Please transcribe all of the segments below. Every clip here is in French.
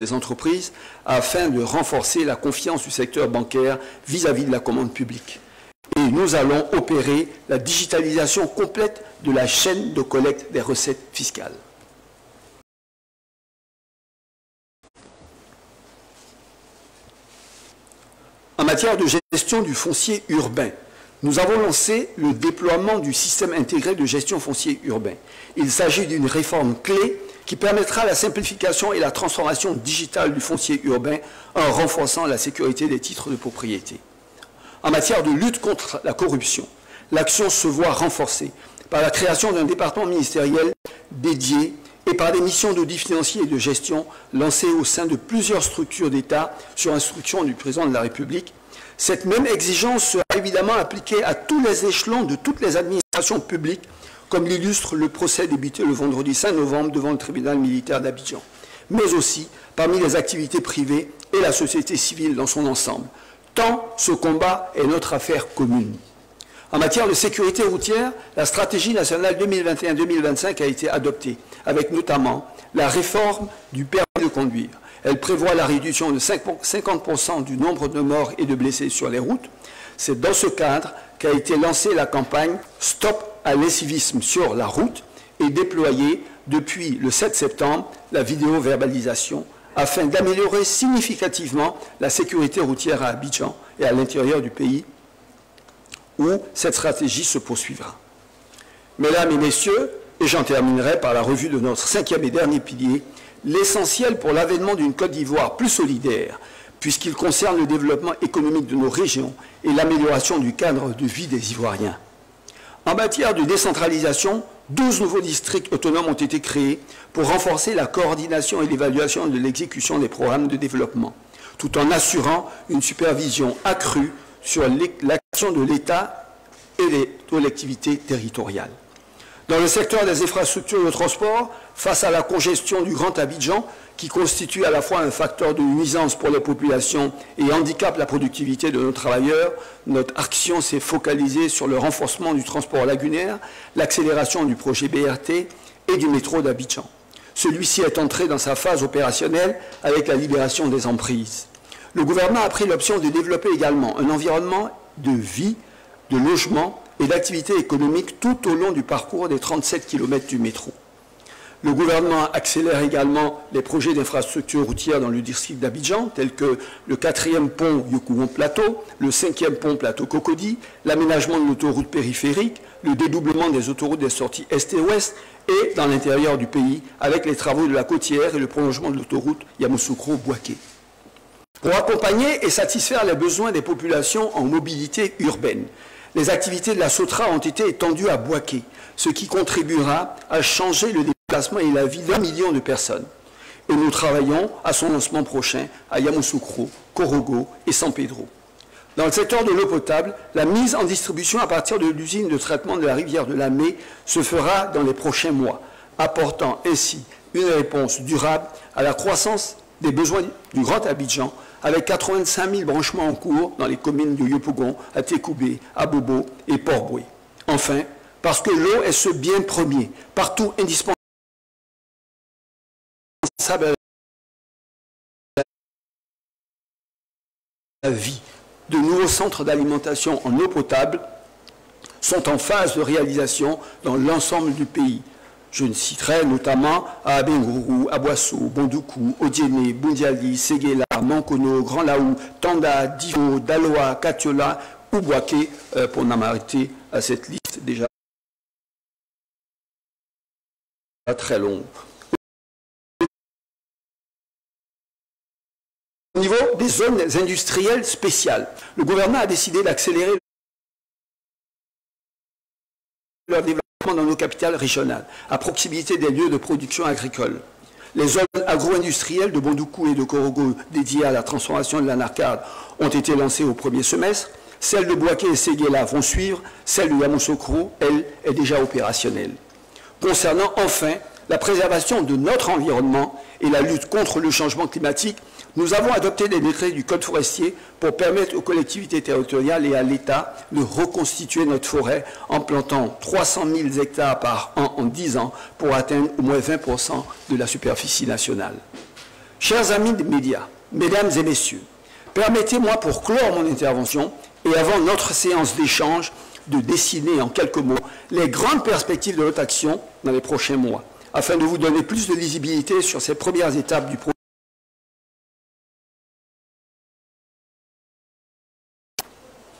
des entreprises afin de renforcer la confiance du secteur bancaire vis-à-vis de la commande publique. Et nous allons opérer la digitalisation complète de la chaîne de collecte des recettes fiscales. En matière de gestion du foncier urbain, nous avons lancé le déploiement du système intégré de gestion foncier urbain. Il s'agit d'une réforme clé qui permettra la simplification et la transformation digitale du foncier urbain en renforçant la sécurité des titres de propriété. En matière de lutte contre la corruption, l'action se voit renforcée par la création d'un département ministériel dédié et par des missions d'audit financier et de gestion lancées au sein de plusieurs structures d'État sur instruction du président de la République. Cette même exigence sera évidemment appliquée à tous les échelons de toutes les administrations publiques, comme l'illustre le procès débuté le vendredi 5 novembre devant le tribunal militaire d'Abidjan, mais aussi parmi les activités privées et la société civile dans son ensemble, tant ce combat est notre affaire commune. En matière de sécurité routière, la stratégie nationale 2021-2025 a été adoptée, avec notamment la réforme du permis de conduire. Elle prévoit la réduction de 50% du nombre de morts et de blessés sur les routes. C'est dans ce cadre qu'a été lancée la campagne « Stop à l'incivisme sur la route » et déployée depuis le 7 septembre la vidéo-verbalisation afin d'améliorer significativement la sécurité routière à Abidjan et à l'intérieur du pays où cette stratégie se poursuivra. Mesdames et messieurs, et j'en terminerai par la revue de notre 5e et dernier pilier, l'essentiel pour l'avènement d'une Côte d'Ivoire plus solidaire, puisqu'il concerne le développement économique de nos régions et l'amélioration du cadre de vie des Ivoiriens. En matière de décentralisation, 12 nouveaux districts autonomes ont été créés pour renforcer la coordination et l'évaluation de l'exécution des programmes de développement, tout en assurant une supervision accrue sur l'action de l'État et des collectivités territoriales. Dans le secteur des infrastructures de transport, face à la congestion du Grand Abidjan, qui constitue à la fois un facteur de nuisance pour les populations et handicape la productivité de nos travailleurs, notre action s'est focalisée sur le renforcement du transport lagunaire, l'accélération du projet BRT et du métro d'Abidjan. Celui-ci est entré dans sa phase opérationnelle avec la libération des emprises. Le gouvernement a pris l'option de développer également un environnement de vie, de logement et d'activité économique tout au long du parcours des 37 km du métro. Le gouvernement accélère également les projets d'infrastructures routières dans le district d'Abidjan, tels que le 4e pont Yopougon-Plateau, le 5e pont Plateau-Cocody, l'aménagement de l'autoroute périphérique, le dédoublement des autoroutes des sorties Est et Ouest, et dans l'intérieur du pays, avec les travaux de la côtière et le prolongement de l'autoroute Yamoussoukro-Bouaké. Pour accompagner et satisfaire les besoins des populations en mobilité urbaine, les activités de la SOTRA ont été étendues à Bouaké, ce qui contribuera à changer le déplacement et la vie d'1 million de personnes. Et nous travaillons à son lancement prochain à Yamoussoukro, Korogo et San Pedro. Dans le secteur de l'eau potable, la mise en distribution à partir de l'usine de traitement de la rivière de la Mée se fera dans les prochains mois, apportant ainsi une réponse durable à la croissance des besoins du Grand Abidjan, avec 85 000 branchements en cours dans les communes de Yopougon, Atekoubé, Abobo et Port-Boué. Enfin, parce que l'eau est ce bien premier, partout indispensable à la vie. De nouveaux centres d'alimentation en eau potable sont en phase de réalisation dans l'ensemble du pays. Je ne citerai notamment à Abengourou, Aboissou, Bondoukou, Odiéné, Boundiali, Séguéla, Mankono, Grand Laou, Tanda, Divo, Daloa, Katiola ou Bouaké, pour n'en arrêter à cette liste déjà très longue. Au niveau des zones industrielles spéciales, le gouvernement a décidé d'accélérer leur développement dans nos capitales régionales, à proximité des lieux de production agricole. Les zones agro-industrielles de Bondoukou et de Korogo dédiées à la transformation de l'anarcade ont été lancées au premier semestre. Celles de Bouaké et Séguéla vont suivre. Celle de Yamoussoukro, elle, est déjà opérationnelle. Concernant enfin la préservation de notre environnement et la lutte contre le changement climatique, nous avons adopté des décrets du Code forestier pour permettre aux collectivités territoriales et à l'État de reconstituer notre forêt en plantant 300 000 hectares par an en 10 ans pour atteindre au moins 20% de la superficie nationale. Chers amis des médias, mesdames et messieurs, permettez-moi pour clore mon intervention et avant notre séance d'échange de dessiner en quelques mots les grandes perspectives de notre action dans les prochains mois, afin de vous donner plus de lisibilité sur ces premières étapes du projet.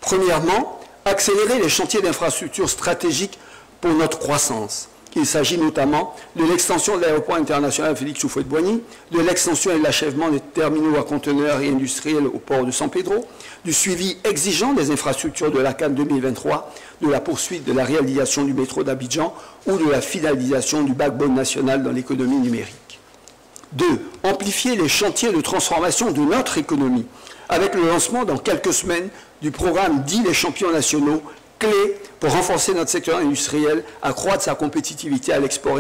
Premièrement, accélérer les chantiers d'infrastructures stratégiques pour notre croissance. Il s'agit notamment de l'extension de l'aéroport international Félix Houphouët-Boigny, de l'extension et de l'achèvement des terminaux à conteneurs et industriels au port de San Pedro, du suivi exigeant des infrastructures de la CAN 2023, de la poursuite de la réalisation du métro d'Abidjan ou de la finalisation du backbone national dans l'économie numérique. 2. Amplifier les chantiers de transformation de notre économie, avec le lancement dans quelques semaines du programme dit les champions nationaux, clé pour renforcer notre secteur industriel, accroître sa compétitivité à l'export,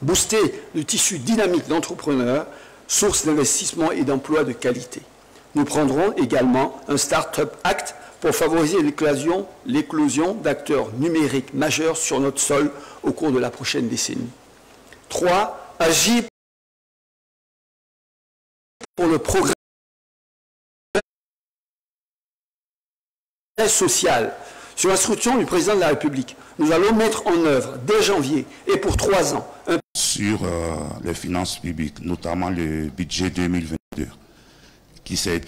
booster le tissu dynamique d'entrepreneurs, source d'investissement et d'emplois de qualité. Nous prendrons également un Start-up Act pour favoriser l'éclosion d'acteurs numériques majeurs sur notre sol au cours de la prochaine décennie. 3. Agir pour le progrès social. Sur l'instruction du président de la République, nous allons mettre en œuvre dès janvier et pour 3 ans sur les finances publiques, notamment le budget 2022, qui s'est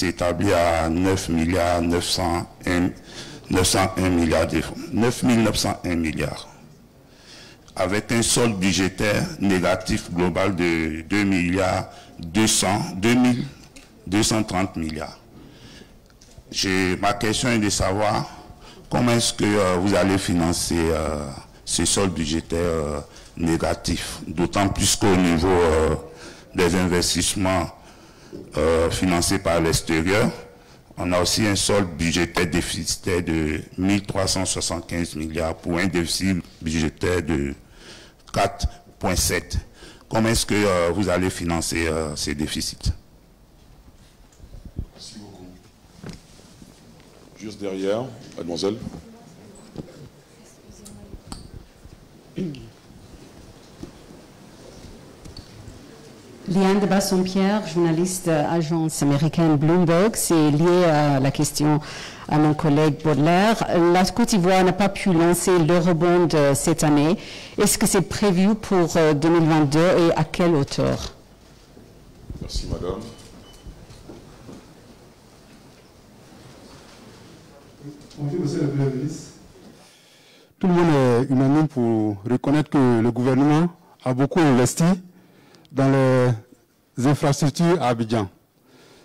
établi à 9 901 milliards d'euros, 9 901 milliards, avec un solde budgétaire négatif global de 230 milliards. Ma question est de savoir comment est-ce que vous allez financer ce solde budgétaire négatif, d'autant plus qu'au niveau des investissements financés par l'extérieur, on a aussi un solde budgétaire déficitaire de 1375 milliards pour un déficit budgétaire de 4,7. Comment est-ce que vous allez financer ces déficits? Juste derrière, mademoiselle. Liane de Bassompierre, journaliste agence américaine Bloomberg. C'est lié à la question à mon collègue Baudelaire. La Côte d'Ivoire n'a pas pu lancer l'eurobond cette année. Est-ce que c'est prévu pour 2022 et à quelle hauteur? Merci madame. Bonjour, monsieur le Premier ministre. Tout le monde est unanime pour reconnaître que le gouvernement a beaucoup investi dans les infrastructures à Abidjan.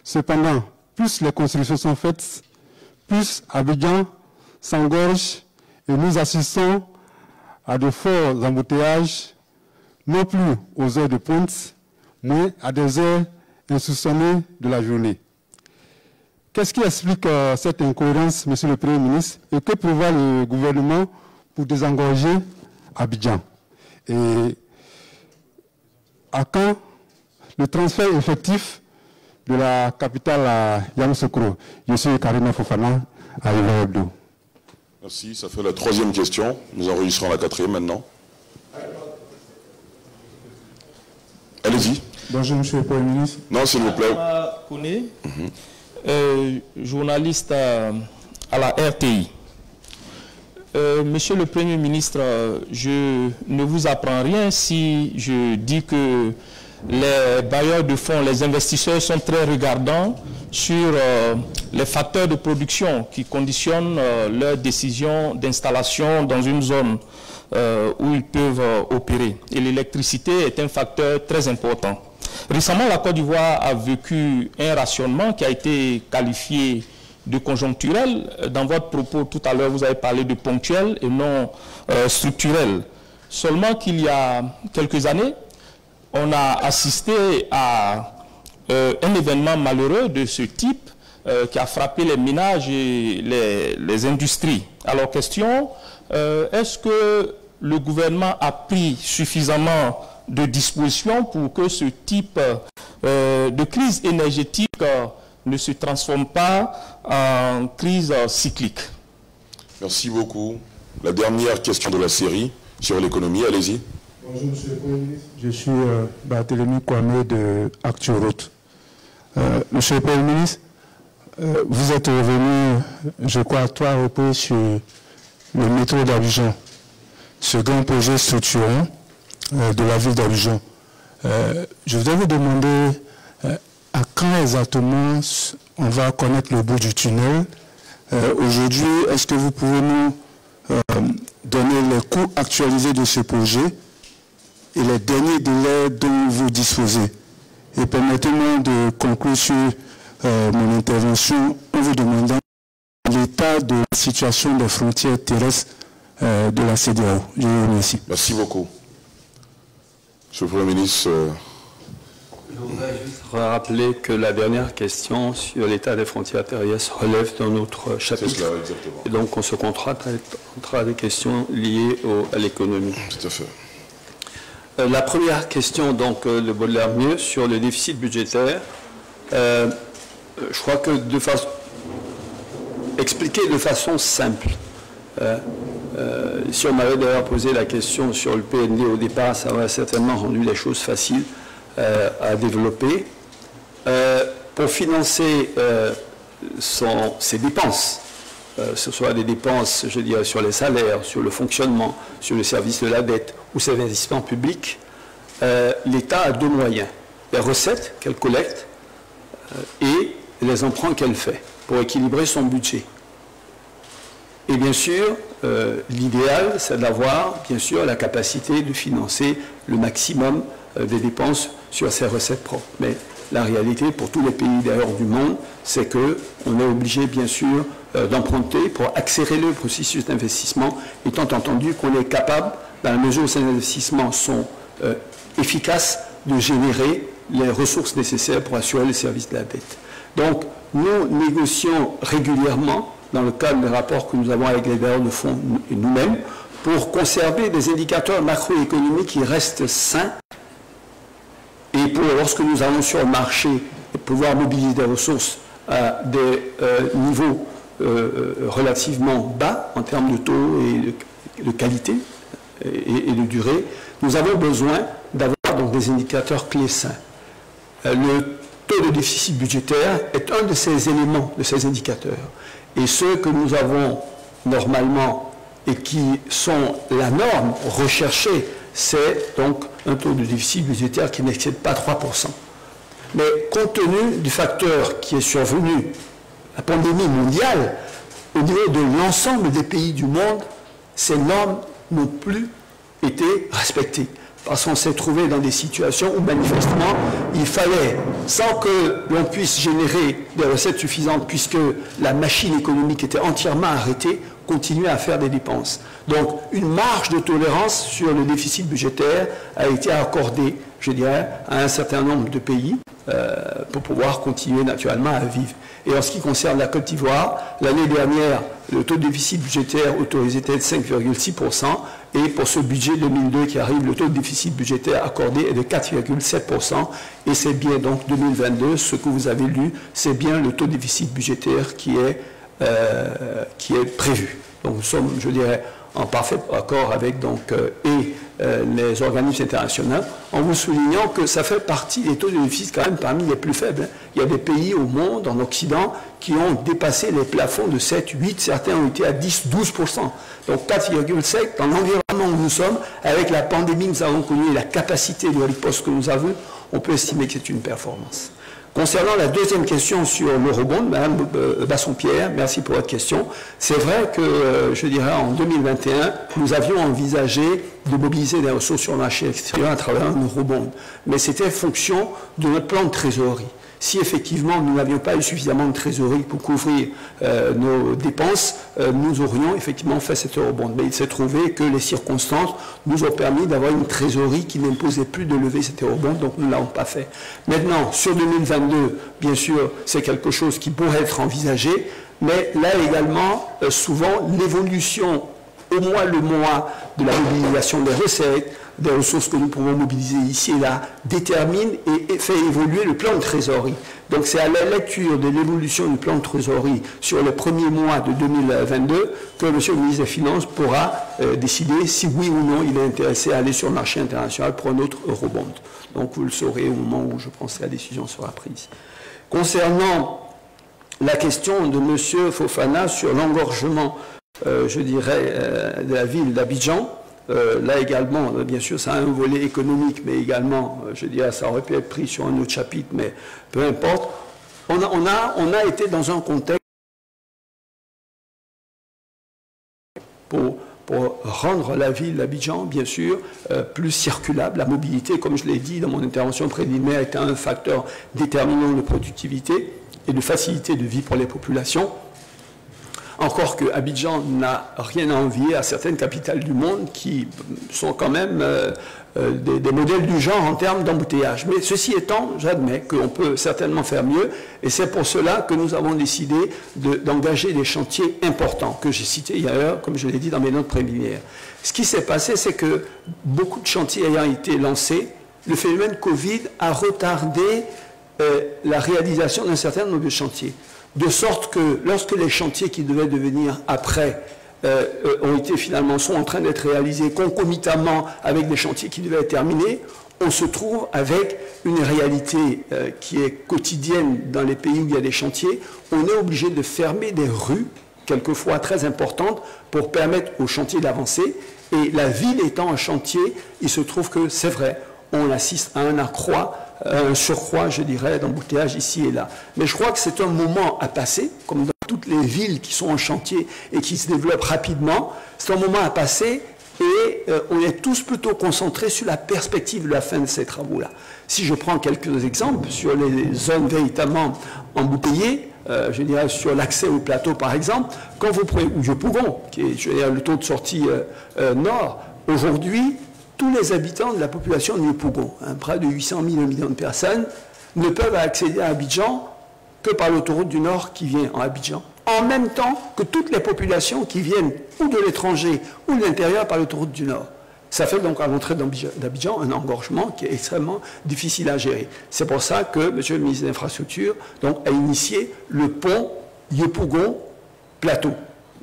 Cependant, plus les constructions sont faites, plus Abidjan s'engorge et nous assistons à de forts embouteillages, non plus aux heures de pointe, mais à des heures insoupçonnées de la journée. Qu'est-ce qui explique cette incohérence, monsieur le Premier ministre, et que prévoit le gouvernement pour désengorger Abidjan? Et à quand le transfert effectif de la capitale à Yamoussoukro? Je suis Karina Fofana, à Rivière Hebdo. Merci, ça fait la 3e question. Nous enregistrons la 4e maintenant. Allez-y. Bonjour, monsieur le Premier ministre. Non, s'il vous plaît. Journaliste à la RTI. Monsieur le Premier ministre, je ne vous apprends rien si je dis que les bailleurs de fonds, les investisseurs sont très regardants sur les facteurs de production qui conditionnent leur décision d'installation dans une zone où ils peuvent opérer. Et l'électricité est un facteur très important. Récemment, la Côte d'Ivoire a vécu un rationnement qui a été qualifié de conjoncturel. Dans votre propos tout à l'heure, vous avez parlé de ponctuel et non structurel. Seulement qu'il y a quelques années, on a assisté à un événement malheureux de ce type qui a frappé les ménages et les industries. Alors, question, est-ce que le gouvernement a pris suffisamment de dispositions pour que ce type de crise énergétique ne se transforme pas en crise cyclique? Merci beaucoup. La dernière question de la série sur l'économie, allez-y. Bonjour, Monsieur le Premier ministre. Je suis Barthélémy Kwame de ActuRoute. Monsieur le Premier ministre, vous êtes revenu, je crois, à 3 reprises sur le métro d'Abidjan, ce grand projet structurant de la ville d'Abidjan. Je voudrais vous demander à quand exactement on va connaître le bout du tunnel. Aujourd'hui, est-ce que vous pouvez nous donner les coûts actualisés de ce projet et les derniers délais dont vous disposez? Et permettez-moi de conclure sur mon intervention en vous demandant l'état de la situation des frontières terrestres de la CEDEAO. Je vous remercie. Merci beaucoup. Monsieur le Premier ministre. Je voudrais juste rappeler que la dernière question sur l'état des frontières terrestres relève dans notre chapitre. C'est cela, exactement. Et donc on se concentrera des questions liées à l'économie. Tout à fait. La première question, donc, de Baudelaire-Mieux, sur le déficit budgétaire, je crois que expliquer de façon simple, si on m'avait d'ailleurs posé la question sur le PND au départ, ça aurait certainement rendu les choses faciles à développer. Pour financer ses dépenses, ce soit des dépenses, je dirais, sur les salaires, sur le fonctionnement, sur le service de la dette ou ses investissements publics, l'État a 2 moyens. Les recettes qu'elle collecte et les emprunts qu'elle fait pour équilibrer son budget. Et bien sûr, l'idéal, c'est d'avoir, bien sûr, la capacité de financer le maximum des dépenses sur ses recettes propres. Mais la réalité, pour tous les pays d'ailleurs du monde, c'est qu'on est obligé, bien sûr, d'emprunter pour accélérer le processus d'investissement, étant entendu qu'on est capable, dans la mesure où ces investissements sont efficaces, de générer les ressources nécessaires pour assurer le service de la dette. Donc, nous négocions régulièrement, dans le cadre des rapports que nous avons avec les bailleurs de fonds et nous-mêmes, pour conserver des indicateurs macroéconomiques qui restent sains et pour, lorsque nous allons sur le marché, pouvoir mobiliser des ressources à des niveaux relativement bas en termes de taux et de qualité et de durée, nous avons besoin d'avoir donc des indicateurs clés sains. Le taux de déficit budgétaire est un de ces éléments, de ces indicateurs. Et ceux que nous avons normalement et qui sont la norme recherchée, c'est donc un taux de déficit budgétaire qui n'excède pas 3%. Mais compte tenu du facteur qui est survenu, la pandémie mondiale, au niveau de l'ensemble des pays du monde, ces normes n'ont plus été respectées. Parce qu'on s'est trouvé dans des situations où manifestement il fallait, sans que l'on puisse générer des recettes suffisantes, puisque la machine économique était entièrement arrêtée, continuer à faire des dépenses. Donc une marge de tolérance sur le déficit budgétaire a été accordée, je dirais, à un certain nombre de pays pour pouvoir continuer naturellement à vivre. Et en ce qui concerne la Côte d'Ivoire, l'année dernière, le taux de déficit budgétaire autorisé était de 5,6%, et pour ce budget 2002 qui arrive, le taux de déficit budgétaire accordé est de 4,7%, et c'est bien donc 2022, ce que vous avez lu, c'est bien le taux de déficit budgétaire qui est prévu. Donc nous sommes, je dirais, en parfait accord avec les organismes internationaux, en vous soulignant que ça fait partie des taux de déficit quand même parmi les plus faibles. Il y a des pays au monde, en Occident, qui ont dépassé les plafonds de 7, 8, certains ont été à 10, 12%. Donc 4,7, dans l'environnement où nous sommes, avec la pandémie que nous avons connue et la capacité de riposte que nous avons, on peut estimer que c'est une performance. Concernant la deuxième question sur l'eurobond, Mme Basson-Pierre, merci pour votre question. C'est vrai que, je dirais, en 2021, nous avions envisagé de mobiliser des ressources sur le marché extérieur à travers un eurobond. Mais c'était fonction de notre plan de trésorerie. Si effectivement nous n'avions pas eu suffisamment de trésorerie pour couvrir nos dépenses, nous aurions effectivement fait cet eurobond. Mais il s'est trouvé que les circonstances nous ont permis d'avoir une trésorerie qui n'imposait plus de lever cet eurobond, donc nous ne l'avons pas fait. Maintenant, sur 2022, bien sûr, c'est quelque chose qui pourrait être envisagé, mais là également, souvent, l'évolution, au moins le mois de la mobilisation des recettes, des ressources que nous pouvons mobiliser ici et là, détermine et fait évoluer le plan de trésorerie. Donc c'est à la lecture de l'évolution du plan de trésorerie sur les premiers mois de 2022 que M. le ministre des Finances pourra décider si oui ou non il est intéressé à aller sur le marché international pour un autre eurobond. Donc vous le saurez au moment où je pense que la décision sera prise. Concernant la question de M. Fofana sur l'engorgement, je dirais, de la ville d'Abidjan, là également, bien sûr, ça a un volet économique, mais également, je dirais, ça aurait pu être pris sur un autre chapitre, mais peu importe. On a été dans un contexte pour rendre la ville d'Abidjan, bien sûr, plus circulable. La mobilité, comme je l'ai dit dans mon intervention préliminaire, est un facteur déterminant de productivité et de facilité de vie pour les populations. Encore que Abidjan n'a rien à envier à certaines capitales du monde qui sont quand même des modèles du genre en termes d'embouteillage. Mais ceci étant, j'admets qu'on peut certainement faire mieux, et c'est pour cela que nous avons décidé d'engager des chantiers importants, que j'ai cités hier, comme je l'ai dit dans mes notes préliminaires. Ce qui s'est passé, c'est que beaucoup de chantiers ayant été lancés, le phénomène Covid a retardé la réalisation d'un certain nombre de chantiers. De sorte que lorsque les chantiers qui devaient devenir après ont été finalement, sont en train d'être réalisés concomitamment avec des chantiers qui devaient être terminés, on se trouve avec une réalité qui est quotidienne dans les pays où il y a des chantiers. On est obligé de fermer des rues, quelquefois très importantes, pour permettre aux chantiers d'avancer. Et la ville étant un chantier, il se trouve que c'est vrai, on assiste à un surcroît, je dirais, d'embouteillage ici et là. Mais je crois que c'est un moment à passer, comme dans toutes les villes qui sont en chantier et qui se développent rapidement, c'est un moment à passer et on est tous plutôt concentrés sur la perspective de la fin de ces travaux-là. Si je prends quelques exemples sur les zones véritablement embouteillées, je dirais sur l'accès au plateau par exemple, quand vous prenez, ou Yopougon, qui est je dirais, le taux de sortie nord, aujourd'hui, tous les habitants de la population de Yopougon, près de 800 000, 1 million de personnes, ne peuvent accéder à Abidjan que par l'autoroute du Nord qui vient en Abidjan, en même temps que toutes les populations qui viennent ou de l'étranger ou de l'intérieur par l'autoroute du Nord. Ça fait donc à l'entrée d'Abidjan un engorgement qui est extrêmement difficile à gérer. C'est pour ça que M. le ministre des Infrastructures a initié le pont Yopougon-Plateau.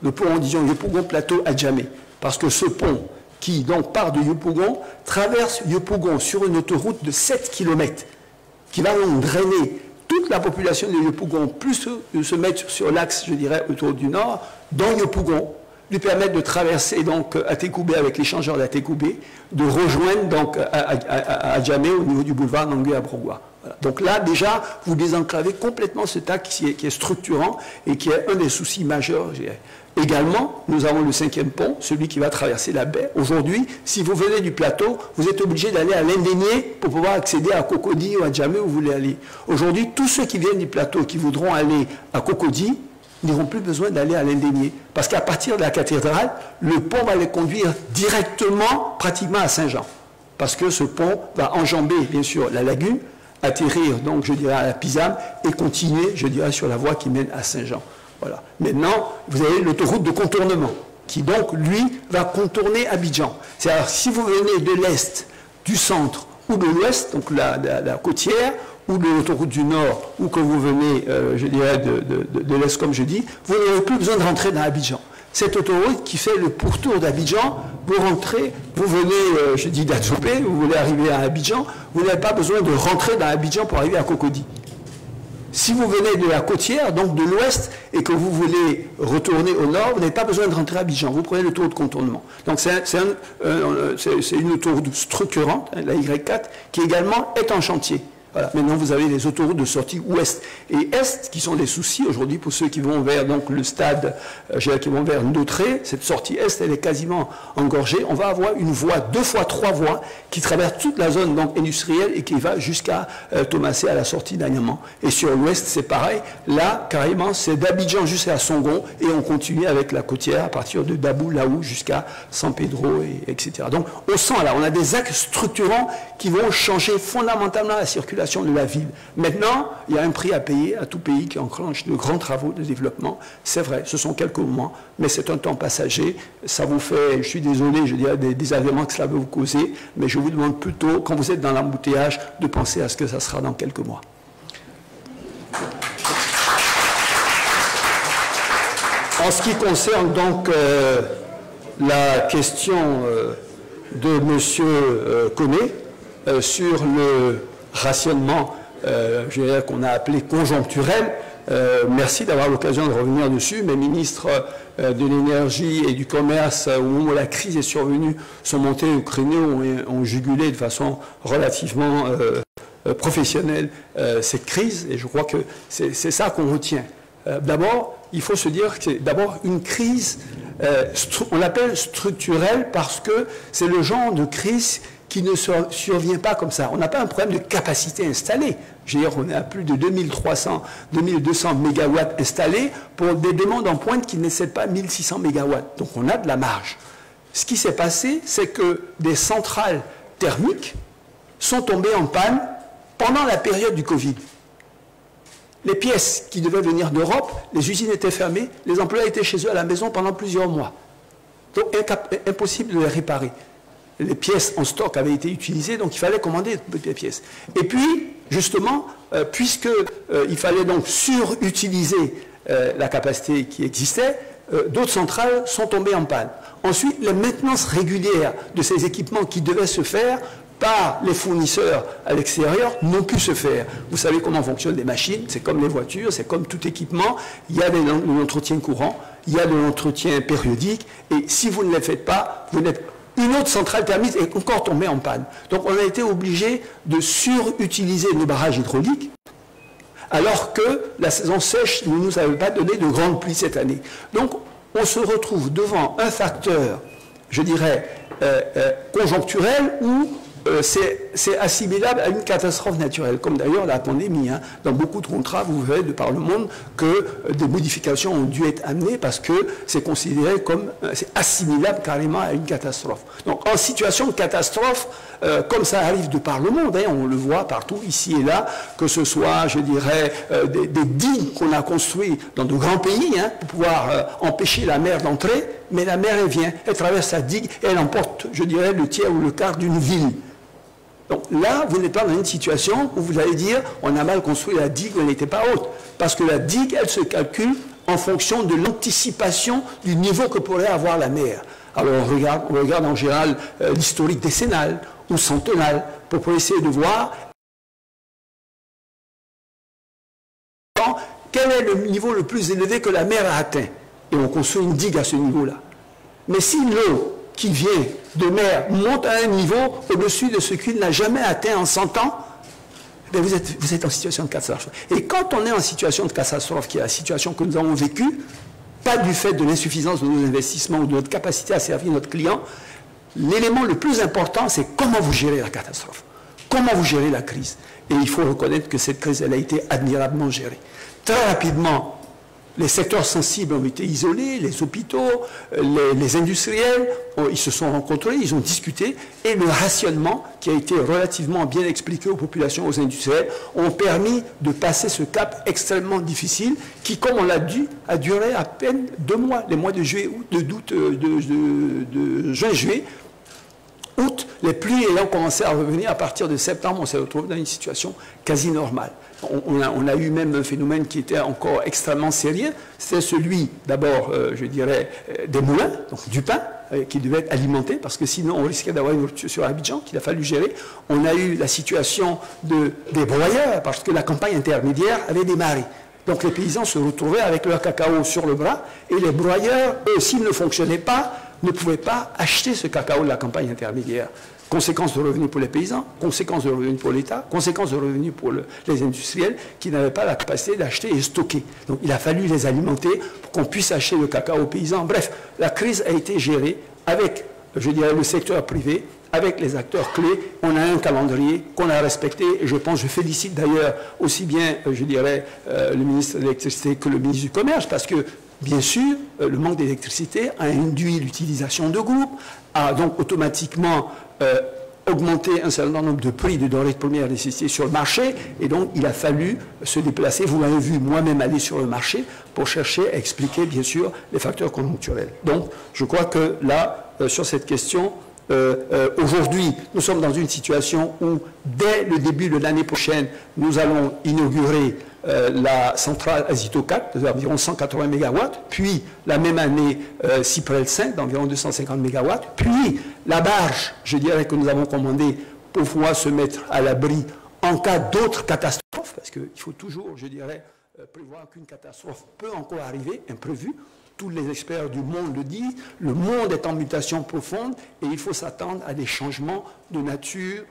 Le pont, disons, Yopougon-Plateau-Adjamé. Parce que ce pont qui donc part de Yopougon, traverse Yopougon sur une autoroute de 7 km, qui va donc drainer toute la population de Yopougon, plus se mettre sur l'axe, je dirais, autour du Nord, dans Yopougon, lui permettre de traverser donc Atekoubé avec l'échangeur d'Atekoubé, de rejoindre donc Adjamé au niveau du boulevard Nangui à Brogua. Voilà. Donc là, déjà, vous désenclavez complètement cet axe qui est structurant et qui est un des soucis majeurs, je dirais. Également, nous avons le 5e pont, celui qui va traverser la baie. Aujourd'hui, si vous venez du plateau, vous êtes obligé d'aller à l'Indénié pour pouvoir accéder à Cocody ou à Djamé où vous voulez aller. Aujourd'hui, tous ceux qui viennent du plateau, qui voudront aller à Cocody, n'auront plus besoin d'aller à l'Indénié. Parce qu'à partir de la cathédrale, le pont va les conduire directement, pratiquement à Saint-Jean. Parce que ce pont va enjamber, bien sûr, la lagune, atterrir, donc, je dirais, à la Pisame et continuer, je dirais, sur la voie qui mène à Saint-Jean. Voilà. Maintenant, vous avez l'autoroute de contournement, qui donc, lui, va contourner Abidjan. C'est-à-dire, si vous venez de l'Est, du centre ou de l'Ouest, donc la côtière, ou de l'autoroute du Nord, ou que vous venez, je dirais, de l'Est, comme je dis, vous n'avez plus besoin de rentrer dans Abidjan. Cette autoroute qui fait le pourtour d'Abidjan, vous rentrez, vous venez, je dis d'Adzopé, vous voulez arriver à Abidjan, vous n'avez pas besoin de rentrer dans Abidjan pour arriver à Cocody. Si vous venez de la côtière, donc de l'ouest, et que vous voulez retourner au nord, vous n'avez pas besoin de rentrer à Abidjan. Vous prenez le tour de contournement. Donc c'est une autoroute structurante, la Y4, qui également est en chantier. Voilà. Maintenant, vous avez les autoroutes de sortie ouest et est qui sont des soucis aujourd'hui pour ceux qui vont vers donc, le stade, qui vont vers Ndautré. Cette sortie est, elle est quasiment engorgée. On va avoir une voie, 2 fois 3 voies, qui traverse toute la zone donc, industrielle et qui va jusqu'à Thomasé à la sortie d'Agnaman. Et sur l'ouest, c'est pareil. Là, carrément, c'est d'Abidjan jusqu'à Songon et on continue avec la côtière à partir de Dabou, Laou, jusqu'à San Pedro, etc. Donc, on sent là, on a des axes structurants qui vont changer fondamentalement la circulation de la ville. Maintenant, il y a un prix à payer à tout pays qui enclenche de grands travaux de développement. C'est vrai, ce sont quelques moments, mais c'est un temps passager. Ça vous fait, je suis désolé, je dirais, des désagréments que cela va vous causer, mais je vous demande plutôt, quand vous êtes dans l'embouteillage, de penser à ce que ça sera dans quelques mois. En ce qui concerne donc la question de M. Koné sur le rationnement qu'on a appelé conjoncturel, merci d'avoir l'occasion de revenir dessus. Mes ministres de l'énergie et du commerce, au moment où la crise est survenue, sont montés au créneau, ont jugulé de façon relativement professionnelle cette crise, et je crois que c'est ça qu'on retient. D'abord, il faut se dire que c'est d'abord une crise, on l'appelle structurelle parce que c'est le genre de crise qui ne survient pas comme ça. On n'a pas un problème de capacité installée. Je veux dire, on est à plus de 2300, 2200 mégawatts installés pour des demandes en pointe qui n'excèdent pas 1600 mégawatts. Donc on a de la marge. Ce qui s'est passé, c'est que des centrales thermiques sont tombées en panne pendant la période du Covid. Les pièces qui devaient venir d'Europe, les usines étaient fermées, les employés étaient chez eux à la maison pendant plusieurs mois. Donc impossible de les réparer. Les pièces en stock avaient été utilisées, donc il fallait commander des pièces. Et puis, justement, puisqu'il fallait donc surutiliser la capacité qui existait, d'autres centrales sont tombées en panne. Ensuite, les maintenances régulières de ces équipements qui devaient se faire par les fournisseurs à l'extérieur n'ont pu se faire. Vous savez comment fonctionnent les machines, c'est comme les voitures, c'est comme tout équipement, il y a de l'entretien courant, il y a de l'entretien périodique, et si vous ne les faites pas, une autre centrale thermique est encore tombée en panne. Donc on a été obligé de surutiliser nos barrages hydrauliques, alors que la saison sèche ne nous avait pas donné de grandes pluies cette année. Donc on se retrouve devant un facteur, je dirais, conjoncturel où c'est assimilable à une catastrophe naturelle, comme d'ailleurs la pandémie. Hein. Dans beaucoup de contrats, vous verrez de par le monde que des modifications ont dû être amenées parce que c'est considéré comme, c'est assimilable carrément à une catastrophe. Donc en situation de catastrophe, comme ça arrive de par le monde, hein, on le voit partout, ici et là, que ce soit, je dirais, des digues qu'on a construites dans de grands pays, hein, pour pouvoir empêcher la mer d'entrer, mais la mer, elle vient, elle traverse la digue et elle emporte, je dirais, le tiers ou le quart d'une ville. Donc là, vous n'êtes pas dans une situation où vous allez dire on a mal construit la digue, elle n'était pas haute. Parce que la digue, elle se calcule en fonction de l'anticipation du niveau que pourrait avoir la mer. Alors on regarde en général l'historique décennal ou centenal pour essayer de voir quel est le niveau le plus élevé que la mer a atteint. Et on construit une digue à ce niveau-là. Mais si l'eau qui vient de mer monte à un niveau au-dessus de ce qu'il n'a jamais atteint en 100 ans, eh bien vous êtes en situation de catastrophe. Et quand on est en situation de catastrophe, qui est la situation que nous avons vécue, pas du fait de l'insuffisance de nos investissements ou de notre capacité à servir notre client, l'élément le plus important, c'est comment vous gérez la catastrophe, comment vous gérez la crise. Et il faut reconnaître que cette crise, elle a été admirablement gérée. Très rapidement, les secteurs sensibles ont été isolés, les hôpitaux, les industriels, ils se sont rencontrés, ils ont discuté, et le rationnement, qui a été relativement bien expliqué aux populations, aux industriels, ont permis de passer ce cap extrêmement difficile, qui, comme on l'a dit, a duré à peine 2 mois, les mois de juin, juillet, août, les pluies ayant commencé à revenir à partir de septembre, on s'est retrouvé dans une situation quasi normale. On a eu même un phénomène qui était encore extrêmement sérieux, c'est celui d'abord, je dirais, des moulins, donc du pain, qui devait être alimenté, parce que sinon on risquait d'avoir une rupture sur Abidjan, qu'il a fallu gérer. On a eu la situation des broyeurs, parce que la campagne intermédiaire avait démarré. Donc les paysans se retrouvaient avec leur cacao sur le bras, et les broyeurs, eux, s'ils ne fonctionnaient pas, ne pouvaient pas acheter ce cacao de la campagne intermédiaire. Conséquence de revenus pour les paysans, conséquence de revenus pour l'État, conséquence de revenus pour les industriels qui n'avaient pas la capacité d'acheter et stocker. Donc il a fallu les alimenter pour qu'on puisse acheter le cacao aux paysans. Bref, la crise a été gérée avec, je dirais, le secteur privé, avec les acteurs clés. On a un calendrier qu'on a respecté, et je félicite d'ailleurs aussi bien, je dirais, le ministre de l'Électricité que le ministre du Commerce, parce que bien sûr, le manque d'électricité a induit l'utilisation de groupes, a donc automatiquement augmenté un certain nombre de prix de denrées de première nécessité sur le marché, et donc il a fallu se déplacer. Vous m'avez vu moi-même aller sur le marché pour chercher à expliquer, bien sûr, les facteurs conjoncturels. Donc, je crois que là, sur cette question, aujourd'hui, nous sommes dans une situation où, dès le début de l'année prochaine, nous allons inaugurer la centrale Azito 4 d'environ 180 MW, puis la même année Cyprel 5 d'environ 250 MW, puis la barge, je dirais, que nous avons commandée pour pouvoir se mettre à l'abri en cas d'autres catastrophes, parce qu'il faut toujours, je dirais, prévoir qu'une catastrophe peut encore arriver, imprévue. Tous les experts du monde le disent, le monde est en mutation profonde et il faut s'attendre à des changements de nature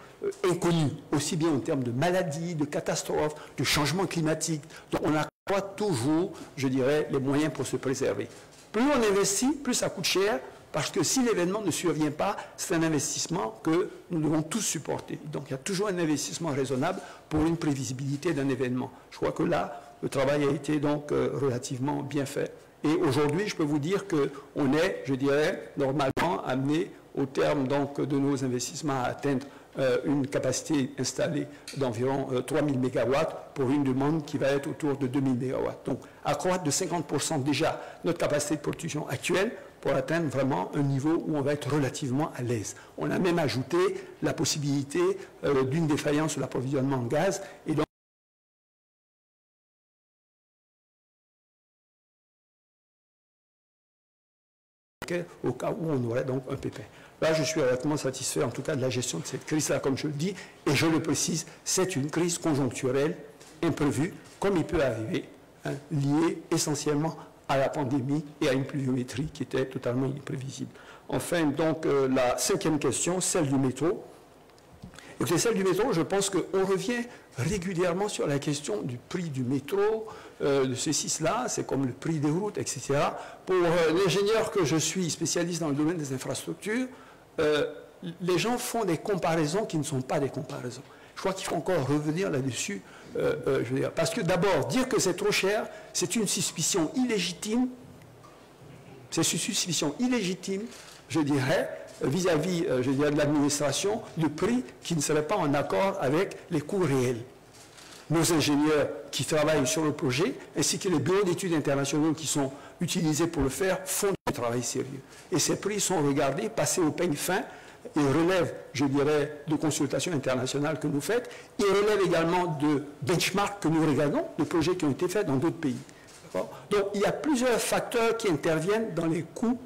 inconnus, aussi bien en termes de maladies, de catastrophes, de changements climatiques. Donc on accroît toujours, je dirais, les moyens pour se préserver. Plus on investit, plus ça coûte cher, parce que si l'événement ne survient pas, c'est un investissement que nous devons tous supporter. Donc il y a toujours un investissement raisonnable pour une prévisibilité d'un événement. Je crois que là, le travail a été donc relativement bien fait. Et aujourd'hui, je peux vous dire qu'on est, je dirais, normalement amené au terme donc, de nos investissements à atteindre une capacité installée d'environ 3000 MW pour une demande qui va être autour de 2000 MW. Donc, accroître de 50% déjà notre capacité de production actuelle pour atteindre vraiment un niveau où on va être relativement à l'aise. On a même ajouté la possibilité d'une défaillance sur l'approvisionnement en gaz et donc au cas où on aurait donc un pépin. Là, je suis relativement satisfait, en tout cas, de la gestion de cette crise-là, comme je le dis, et je le précise, c'est une crise conjoncturelle, imprévue, comme il peut arriver, hein, liée essentiellement à la pandémie et à une pluviométrie qui était totalement imprévisible. Enfin, donc, la cinquième question, celle du métro. Écoutez, celle du métro, je pense qu'on revient régulièrement sur la question du prix du métro, de ceci, cela, c'est comme le prix des routes, etc. Pour l'ingénieur que je suis, spécialiste dans le domaine des infrastructures, les gens font des comparaisons qui ne sont pas des comparaisons. Je crois qu'il faut encore revenir là-dessus, je veux dire, parce que d'abord, dire que c'est trop cher, c'est une suspicion illégitime, je dirais, vis-à-vis, je dirais, de l'administration, du prix qui ne serait pas en accord avec les coûts réels. Nos ingénieurs qui travaillent sur le projet, ainsi que les bureaux d'études internationaux qui sont utilisés pour le faire, font du travail sérieux. Et ces prix sont regardés, passés au peigne fin, et relèvent, je dirais, de consultations internationales que nous faites, et relèvent également de benchmarks que nous regardons, de projets qui ont été faits dans d'autres pays. Donc, il y a plusieurs facteurs qui interviennent dans les coûts.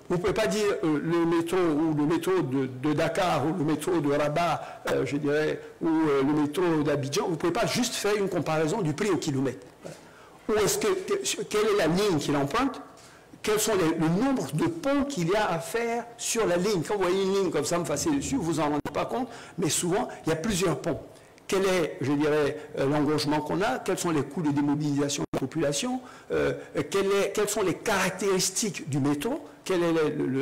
Vous ne pouvez pas dire le métro ou le métro de Dakar ou le métro de Rabat, je dirais, ou le métro d'Abidjan. Vous ne pouvez pas juste faire une comparaison du prix au kilomètre. Ou est-ce quelle est la ligne qu'il emprunte? Quels sont le nombre de ponts qu'il y a à faire sur la ligne? Quand vous voyez une ligne comme ça me passer dessus, vous ne vous en rendez pas compte, mais souvent, il y a plusieurs ponts. Quel est, je dirais, l'engagement qu'on a? Quels sont les coûts de démobilisation de la population? Quelles sont les caractéristiques du métro? Quelle est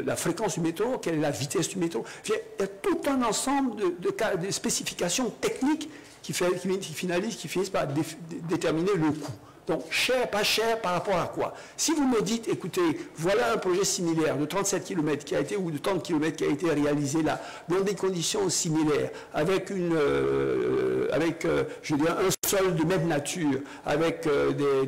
la fréquence du métro? Quelle est la vitesse du métro? Il y a tout un ensemble de spécifications techniques qui finissent par déterminer le coût. Donc, cher, pas cher, par rapport à quoi? Si vous me dites, écoutez, voilà un projet similaire de 37 km qui a été, ou de 30 km qui a été réalisé là, dans des conditions similaires, avec je dirais, un sol de même nature, avec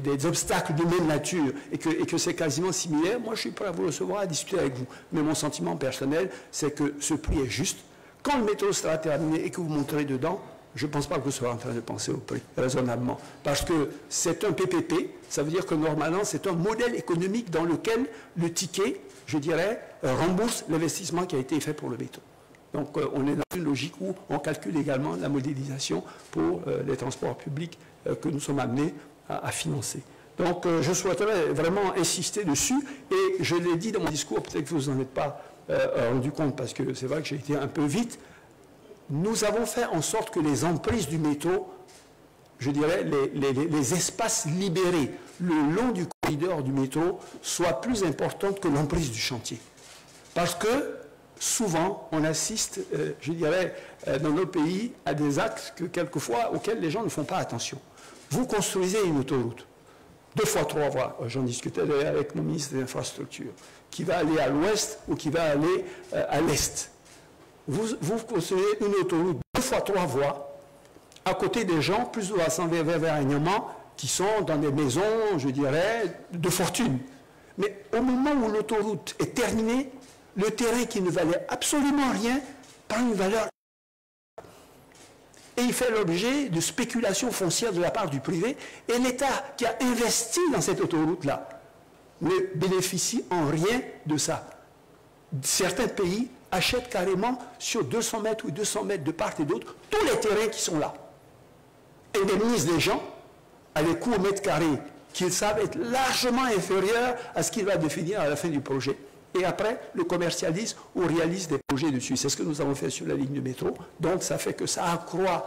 des obstacles de même nature, et que c'est quasiment similaire, moi je suis prêt à vous recevoir, à discuter avec vous. Mais mon sentiment personnel, c'est que ce prix est juste. Quand le métro sera terminé et que vous monterez dedans, je ne pense pas que vous soyez en train de penser au prix, raisonnablement. Parce que c'est un PPP, ça veut dire que normalement, c'est un modèle économique dans lequel le ticket, je dirais, rembourse l'investissement qui a été fait pour le métro. Donc, on est dans une logique où on calcule également la modélisation pour les transports publics que nous sommes amenés à financer. Donc, je souhaiterais vraiment insister dessus, et je l'ai dit dans mon discours, peut-être que vous n'en êtes pas rendu compte, parce que c'est vrai que j'ai été un peu vite. Nous avons fait en sorte que les emprises du métro, je dirais, les espaces libérés le long du corridor du métro soient plus importantes que l'emprise du chantier. Parce que souvent, on assiste, je dirais, dans nos pays, à des actes auxquels les gens ne font pas attention. Vous construisez une autoroute, 2 fois 3 voies, j'en discutais avec mon ministre des Infrastructures, qui va aller à l'ouest ou qui va aller à l'est. Vous construisez une autoroute 2 fois 3 voies à côté des gens, plus ou moins vers Agnaman, qui sont dans des maisons, je dirais, de fortune. Mais au moment où l'autoroute est terminée, le terrain qui ne valait absolument rien prend une valeur. Et et il fait l'objet de spéculations foncières de la part du privé, et l'État qui a investi dans cette autoroute-là ne bénéficie en rien de ça. Certains pays achètent carrément sur 200 mètres ou 200 mètres de part et d'autre tous les terrains qui sont là, indemnisent les gens à des coûts au mètre carré qu'ils savent être largement inférieurs à ce qu'il va définir à la fin du projet. Et après, le commercialise ou réalise des projets dessus. C'est ce que nous avons fait sur la ligne de métro. Donc, ça fait que ça accroît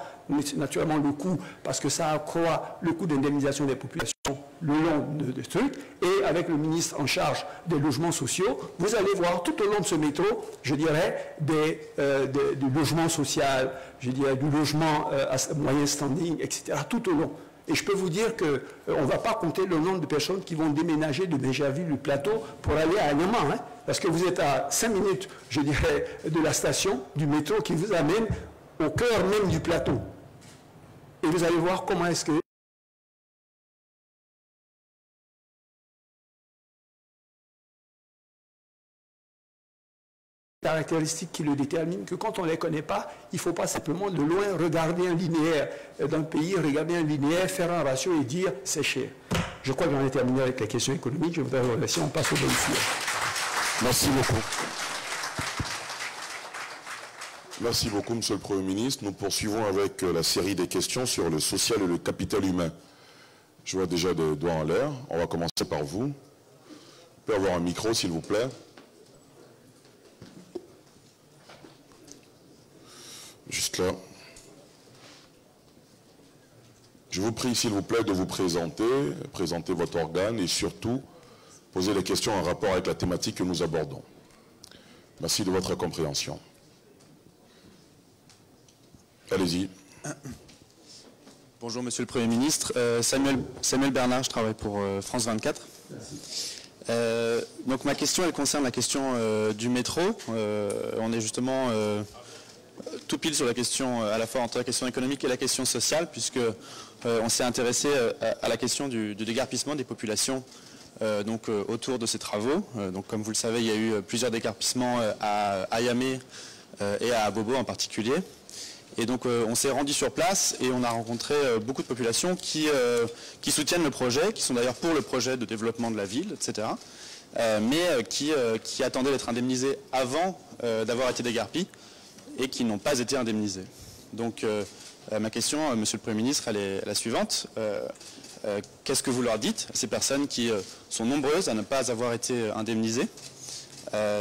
naturellement le coût, parce que ça accroît le coût d'indemnisation des populations le long de ce truc. Et avec le ministre en charge des logements sociaux, vous allez voir tout au long de ce métro, je dirais, du logement social, je dirais, du logement à moyen standing, etc., tout au long. Et je peux vous dire qu'on ne va pas compter le nombre de personnes qui vont déménager de Béjerville, du plateau, pour aller à Agnaman, hein, parce que vous êtes à 5 minutes, je dirais, de la station, du métro, qui vous amène au cœur même du plateau. Et vous allez voir comment est-ce que caractéristiques qui le déterminent, que quand on ne les connaît pas, il ne faut pas simplement de loin regarder un linéaire d'un pays, regarder un linéaire, faire un ratio et dire c'est cher. Je crois que j'en ai terminé avec la question économique. Je voudrais vous remercier. On passe au bénéfice. Merci beaucoup. Merci beaucoup, Monsieur le Premier ministre. Nous poursuivons avec la série des questions sur le social et le capital humain. Je vois déjà des doigts en l'air. On va commencer par vous. Vous pouvez avoir un micro, s'il vous plaît. Juste là. Je vous prie, s'il vous plaît, de vous présenter votre organe et surtout poser les questions en rapport avec la thématique que nous abordons. Merci de votre compréhension. Allez-y. Bonjour, Monsieur le Premier ministre. Samuel Bernard, je travaille pour France 24. Merci. Donc ma question, elle concerne la question du métro. On est justement tout pile sur la question, à la fois entre la question économique et la question sociale, puisque on s'est intéressé à la question du déguerpissement des populations autour de ces travaux. Donc comme vous le savez, il y a eu plusieurs déguerpissements à Yamé et à Abobo en particulier. Et donc on s'est rendu sur place et on a rencontré beaucoup de populations qui soutiennent le projet, qui sont d'ailleurs pour le projet de développement de la ville, etc. Mais qui attendaient d'être indemnisés avant d'avoir été déguerpis et qui n'ont pas été indemnisés. Donc ma question, Monsieur le Premier ministre, elle est la suivante. Qu'est-ce que vous leur dites à ces personnes qui sont nombreuses à ne pas avoir été indemnisées?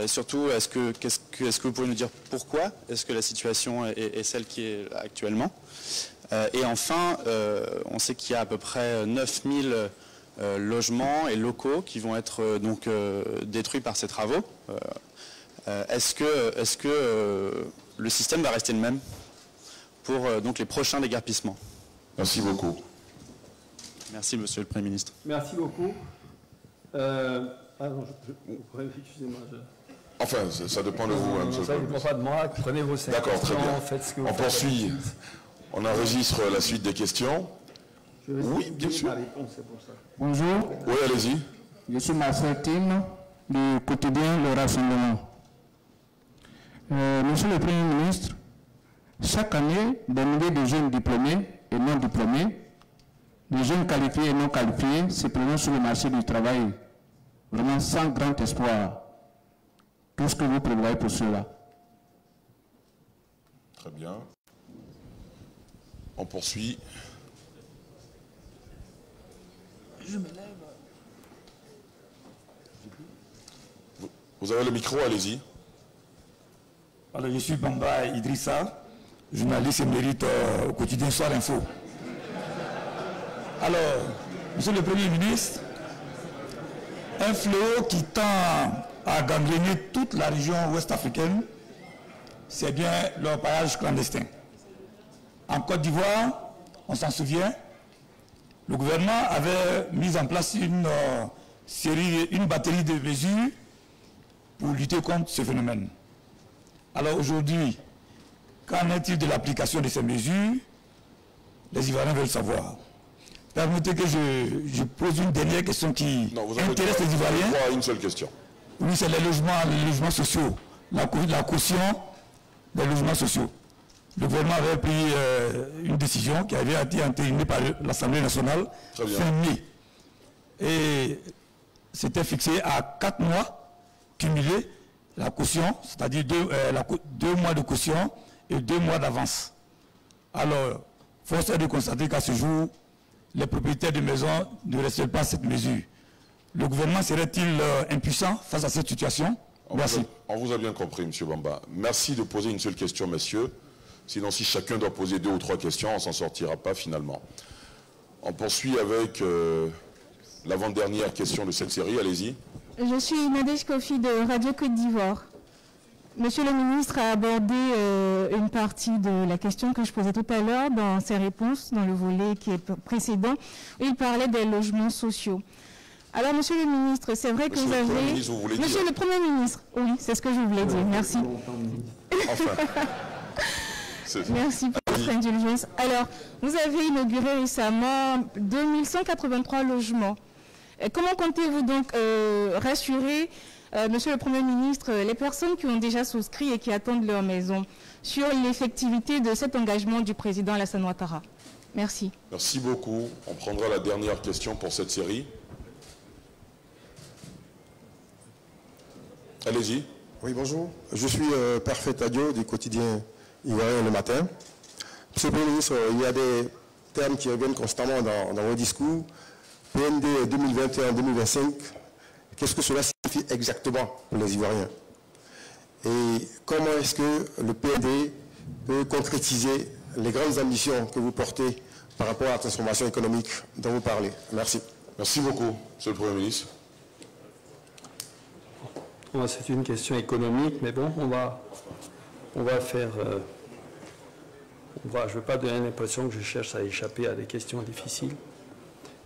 Surtout, est-ce que vous pouvez nous dire pourquoi est-ce que la situation est celle qui est actuellement? Et enfin, on sait qu'il y a à peu près 9000 logements et locaux qui vont être détruits par ces travaux. Est-ce que le système va rester le même pour les prochains déguerpissements? Merci beaucoup. Merci, Monsieur le Premier ministre. Merci beaucoup. Excusez-moi. Enfin, ça dépend de vous, hein, Monsieur le Ça ne Premier dépend pas de moi. Prenez vos 5 D'accord, très bien. faites ce que vous On faites. poursuit. On enregistre la suite des questions. Oui, bien sûr. Ma réponse, c'est pour ça. Bonjour, Oui, allez-y. je suis Marcel Tim du quotidien Le Rassemblement. Monsieur le Premier ministre, chaque année, des milliers de jeunes diplômés et non diplômés, des jeunes qualifiés et non qualifiés se présentent sur le marché du travail, vraiment sans grand espoir. Qu'est-ce que vous prévoyez pour cela? Très bien. On poursuit. Je me lève. Vous avez le micro, allez-y. Alors, je suis Bamba Idrissa, journaliste émérite au quotidien Soir Info. Alors, Monsieur le Premier ministre, un fléau qui tend à gangréner toute la région ouest africaine, c'est bien l'orpaillage clandestin. En Côte d'Ivoire, on s'en souvient, le gouvernement avait mis en place une batterie de mesures pour lutter contre ce phénomène. Alors aujourd'hui, qu'en est-il de l'application de ces mesures? Les Ivoiriens veulent savoir. Permettez que je pose une dernière question qui intéresse les Ivoiriens. Une seule question. Oui, c'est les logements sociaux, la caution des logements sociaux. le gouvernement avait pris une décision qui avait été entérinée par l'Assemblée nationale fin mai. Et c'était fixé à 4 mois cumulés la caution, c'est-à-dire 2 mois de caution et 2 mois d'avance. Alors, force est de constater qu'à ce jour, les propriétaires de maisons ne respectent pas cette mesure. Le gouvernement serait-il impuissant face à cette situation? Merci. On vous a bien compris, M. Bamba. Merci de poser une seule question, messieurs. Sinon, si chacun doit poser 2 ou 3 questions, on ne s'en sortira pas finalement. On poursuit avec l'avant-dernière question de cette série. Allez-y. Je suis Nadège Kofi de Radio Côte d'Ivoire. Monsieur le ministre a abordé une partie de la question que je posais tout à l'heure dans ses réponses, dans le volet qui est précédent, où il parlait des logements sociaux. Alors, monsieur le ministre, c'est vrai que vous avez... Monsieur le Premier ministre, oui, c'est ce que je voulais dire. Merci. Merci pour votre indulgence. Alors, vous avez inauguré récemment 2183 logements. Comment comptez-vous donc rassurer, monsieur le Premier ministre, les personnes qui ont déjà souscrit et qui attendent leur maison sur l'effectivité de cet engagement du président Alassane Ouattara? Merci. Merci beaucoup. On prendra la dernière question pour cette série. Allez-y. Oui, bonjour. Je suis Parfait Adio du quotidien Ivoirien Le Matin. Monsieur le Premier ministre, il y a des termes qui reviennent constamment dans vos discours. PND 2021-2025, qu'est-ce que cela signifie exactement pour les Ivoiriens? Et comment est-ce que le PND peut concrétiser les grandes ambitions que vous portez par rapport à la transformation économique dont vous parlez? Merci. Merci beaucoup, Monsieur le Premier ministre. C'est une question économique, mais bon, on va faire... je ne veux pas donner l'impression que je cherche à échapper à des questions difficiles.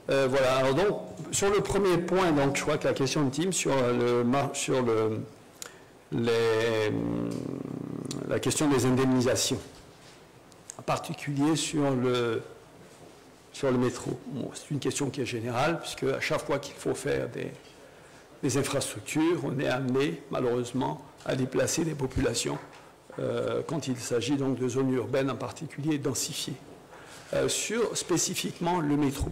Voilà, alors donc, sur le premier point, donc, je crois que la question ultime sur la question des indemnisations, en particulier sur le métro. Bon, c'est une question qui est générale, puisque à chaque fois qu'il faut faire des infrastructures, on est amené, malheureusement, à déplacer des populations quand il s'agit donc de zones urbaines en particulier densifiées. Sur spécifiquement le métro,